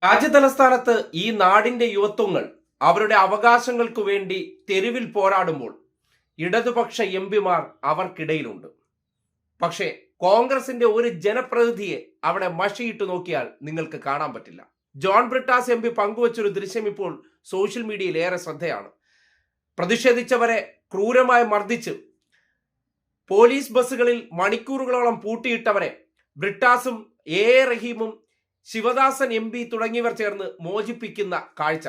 രാജ്യതലസ്ഥാനത്ത് ഈ നാടിന്റെ യുവത്വങ്ങൾ അവരുടെ അവകാശങ്ങൾക്കു വേണ്ടി തെരുവിൽ പോരാടുമ്പോൾ ഇടതുപക്ഷ എംപിമാർ അവർക്കിടയിലുണ്ട്. പക്ഷേ കോൺഗ്രസിന്റെ ഒരു ജനപ്രതിനിധിയെ അവിടെ മഷിയിട്ട് നോക്കിയാൽ നിങ്ങൾക്ക് കാണാൻ പറ്റില്ല. ജോൺ ബ്രിട്ടാസ് എം പി പങ്കുവച്ചൊരു ദൃശ്യം ഇപ്പോൾ സോഷ്യൽ മീഡിയയിൽ ഏറെ ശ്രദ്ധയാണ്. പ്രതിഷേധിച്ചവരെ ക്രൂരമായി മർദ്ദിച്ച് പോലീസ് ബസ്സുകളിൽ മണിക്കൂറുകളോളം പൂട്ടിയിട്ടവരെ ബ്രിട്ടാസും എ റഹീമും ശിവദാസൻ എം പി തുടങ്ങിയവർ ചേർന്ന് മോചിപ്പിക്കുന്ന കാഴ്ച.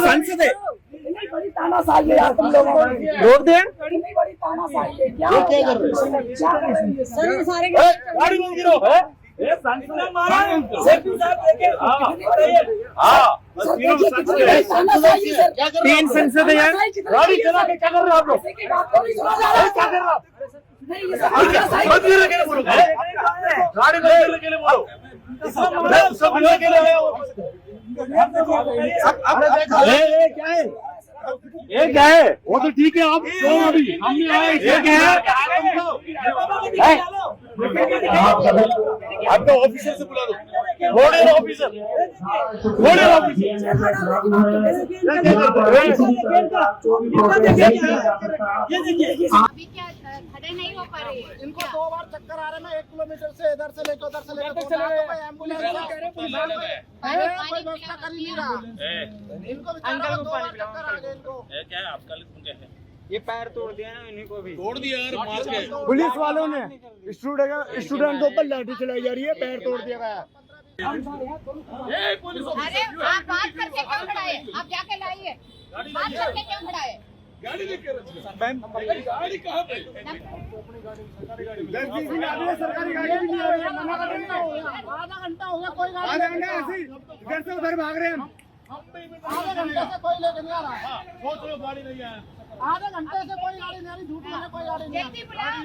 संसद है रोक दे तीन संसद है यार। गाड़ी चला के क्या कर रहे हो आप लोग? गाड़ी के लिए बोलो सब के लिए क्या है ये क्या है? वो तो ठीक है आप अभी हमने आए ये क्या है? आपका ऑफिसर से बुला दो बोर्डर ऑफिसर अभी क्या खड़े नहीं हो पा रहे हैं। इनको 2 बार चक्कर आ रहा है ना, 1 किलोमीटर से इधर से लेकर उधर से लेकर एम्बुलेंस कोई व्यवस्था कर नहीं रहा। इनको बेचारा 2 बार चक्कर आ गए। इनको क्या है आपका ये पैर तोड़ दिया ना इन्हीं को भी तोड़ दिया यार मार के। पुलिस वालों ने स्टूडेंट के ऊपर लाठी चलाई जा रही है, पैर तोड़ दिया गया। अरे आप बात करके क्यों खड़ाए? आप जाके लाइए, बात करके क्यों खड़ाए? गाड़ी लेके गाड़ी कहाँ पे? सरकारी गाड़ी भी नहीं आ रही है। आधा घंटा हो गया कोई गाड़ी इधर से उधर भाग रहे हैं हम। आधे घंटे से कोई लेके नहीं आ रहा है। गाड़ी नहीं आया। आधे घंटे से कोई गाड़ी नहीं आ रही। झूठ में कोई गाड़ी नहीं आ जल्दी बुलाओ।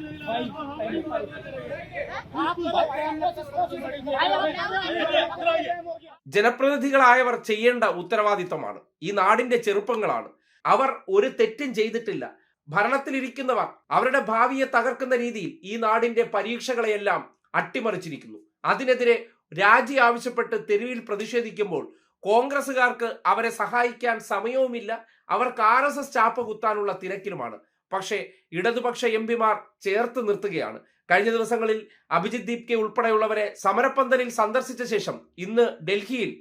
ജനപ്രതിനിധികളായവർ ചെയ്യേണ്ട ഉത്തരവാദിത്തമാണ്. ഈ നാടിന്റെ ചെറുപ്പങ്ങളാണ്. അവർ ഒരു തെറ്റും ചെയ്തിട്ടില്ല. ഭരണത്തിലിരിക്കുന്നവർ അവരുടെ ഭാവിയെ തകർക്കുന്ന രീതിയിൽ ഈ നാടിന്റെ പരീക്ഷകളെയെല്ലാം അട്ടിമറിച്ചിരിക്കുന്നു. അതിനെതിരെ രാജി ആവശ്യപ്പെട്ട് തെരുവിൽ പ്രതിഷേധിക്കുമ്പോൾ കോൺഗ്രസുകാർക്ക് അവരെ സഹായിക്കാൻ സമയവുമില്ല. അവർക്ക് RSS ചാപ്പ കുത്താനുള്ള തിരക്കിലുമാണ്. പക്ഷേ ഇടതുപക്ഷ എംപിമാർ ചേർത്ത് നിർത്തുകയാണ്. കഴിഞ്ഞ ദിവസങ്ങളിൽ അഭിജിത് ദീപ്കെ ഉൾപ്പെടെയുള്ളവരെ സമരപ്പന്തലിൽ സന്ദർശിച്ച ശേഷം ഇന്ന് ഡൽഹിയിൽ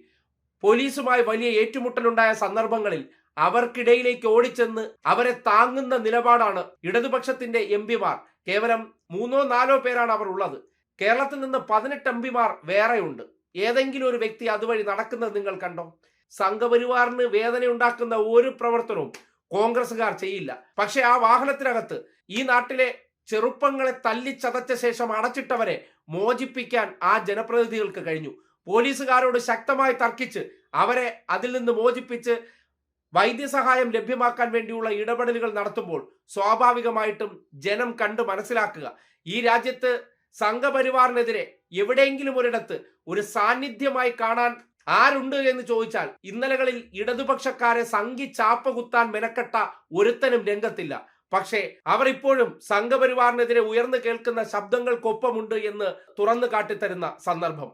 പോലീസുമായി വലിയ ഏറ്റുമുട്ടലുണ്ടായ സന്ദർഭങ്ങളിൽ അവർക്കിടയിലേക്ക് ഓടിച്ചെന്ന് അവരെ താങ്ങുന്ന നിലപാടാണ് ഇടതുപക്ഷത്തിന്റെ എംപിമാർ. കേവലം 3-4 പേരാണ് അവർ ഉള്ളത്. കേരളത്തിൽ നിന്ന് 18 എംപിമാർ വേറെയുണ്ട്. ഏതെങ്കിലും ഒരു വ്യക്തി അതുവഴി നടക്കുന്നത് നിങ്ങൾ കണ്ടോ? സംഘപരിവാറിന് വേദനയുണ്ടാക്കുന്ന ഒരു പ്രവർത്തനവും കോൺഗ്രസുകാർ ചെയ്യില്ല. പക്ഷെ ആ വാഹനത്തിനകത്ത് ഈ നാട്ടിലെ ചെറുപ്പങ്ങളെ തല്ലിച്ചതച്ച ശേഷം അടച്ചിട്ടവരെ മോചിപ്പിക്കാൻ ആ ജനപ്രതിനിധികൾക്ക് കഴിഞ്ഞു. പോലീസുകാരോട് ശക്തമായി തർക്കിച്ച് അവരെ അതിൽ നിന്ന് മോചിപ്പിച്ച് വൈദ്യസഹായം ലഭ്യമാക്കാൻ വേണ്ടിയുള്ള ഇടപെടലുകൾ നടത്തുമ്പോൾ സ്വാഭാവികമായിട്ടും ജനം കണ്ട് മനസ്സിലാക്കുക, ഈ രാജ്യത്ത് സംഘപരിവാറിനെതിരെ എവിടെയെങ്കിലും ഒരിടത്ത് ഒരു സാന്നിധ്യമായി കാണാൻ ആരുണ്ട് എന്ന് ചോദിച്ചാൽ ഇന്നലകളിൽ ഇടതുപക്ഷക്കാരെ സംഘി ചാപ്പ കുത്താൻ മെനക്കെട്ട ഒരുത്തനും രംഗത്തില്ല. പക്ഷേ അവർ ഇപ്പോഴും സംഘപരിവാറിനെതിരെ ഉയർന്നു കേൾക്കുന്ന ശബ്ദങ്ങൾക്കൊപ്പമുണ്ട് എന്ന് തുറന്നു കാട്ടിത്തരുന്ന സന്ദർഭം.